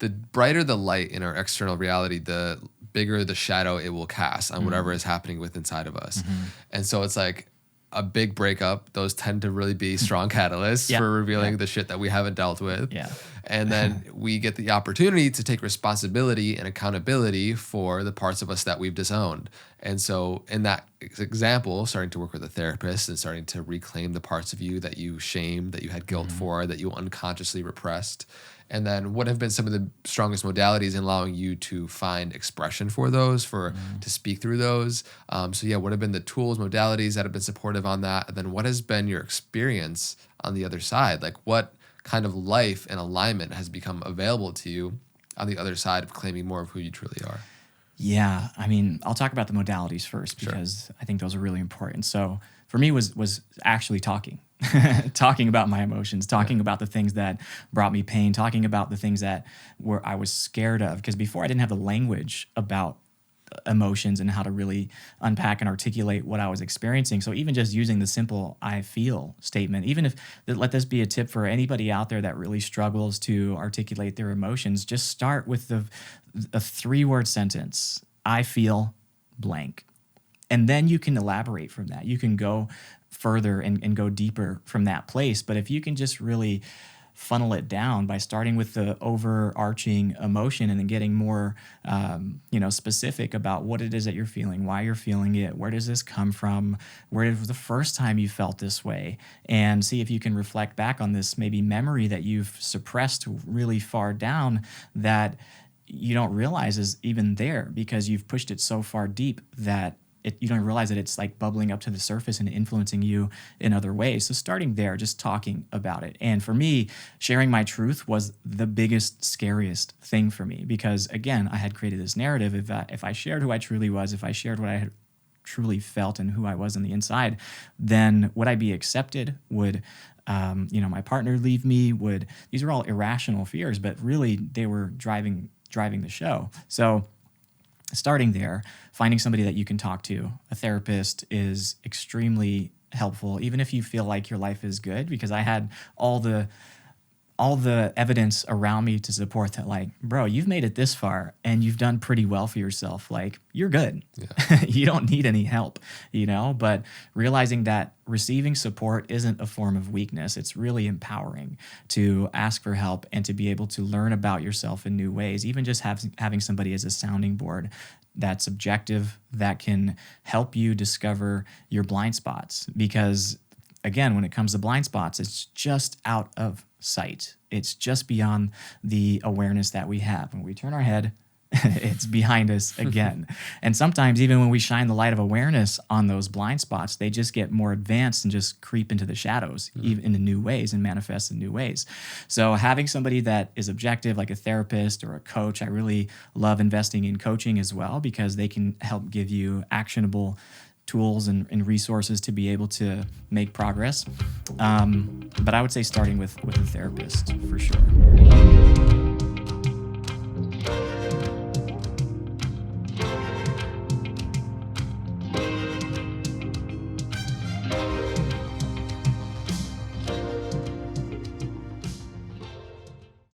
the brighter the light in our external reality, the bigger the shadow it will cast on whatever is happening with inside of us. And so it's like a big breakup. Those tend to really be strong catalysts for revealing the shit that we haven't dealt with. Yeah. And then we get the opportunity to take responsibility and accountability for the parts of us that we've disowned. And so in that example, starting to work with a therapist and starting to reclaim the parts of you that you shamed, that you had guilt for, that you unconsciously repressed. And then what have been some of the strongest modalities in allowing you to find expression for those, to speak through those? What have been the tools, modalities that have been supportive on that? And then what has been your experience on the other side? Like what kind of life and alignment has become available to you on the other side of claiming more of who you truly are? Yeah, I mean, I'll talk about the modalities first because I think those are really important. So for me was actually talking, talking about my emotions, talking about the things that brought me pain, talking about the things that I was scared of. Because before I didn't have the language about emotions and how to really unpack and articulate what I was experiencing. So even just using the simple "I feel" statement, even if let this be a tip for anybody out there that really struggles to articulate their emotions, just start with a 3-word sentence: I feel blank. And then you can elaborate from that. You can go further and go deeper from that place. But if you can just really funnel it down by starting with the overarching emotion and then getting more, specific about what it is that you're feeling, why you're feeling it, where does this come from, where was the first time you felt this way, and see if you can reflect back on this maybe memory that you've suppressed really far down that you don't realize is even there because you've pushed it so far deep that you don't realize that it's like bubbling up to the surface and influencing you in other ways. So starting there, just talking about it. And for me, sharing my truth was the biggest, scariest thing for me because, again, I had created this narrative. If I shared who I truly was, if I shared what I had truly felt and who I was on the inside, then would I be accepted? Would my partner leave me? These are all irrational fears, but really they were driving the show. So starting there, finding somebody that you can talk to, a therapist, is extremely helpful, even if you feel like your life is good, because I had all the evidence around me to support that, like, bro, you've made it this far and you've done pretty well for yourself. Like, you're good. Yeah. You don't need any help, but realizing that receiving support isn't a form of weakness. It's really empowering to ask for help and to be able to learn about yourself in new ways. Even just having somebody as a sounding board that's objective, that can help you discover your blind spots. Because again, when it comes to blind spots, it's just out of sight. It's just beyond the awareness that we have. When we turn our head, it's behind us again. And sometimes even when we shine the light of awareness on those blind spots, they just get more advanced and just creep into the shadows, even in new ways, and manifest in new ways. So having somebody that is objective, like a therapist or a coach, I really love investing in coaching as well, because they can help give you actionable tools and resources to be able to make progress. But I would say starting with a therapist for sure.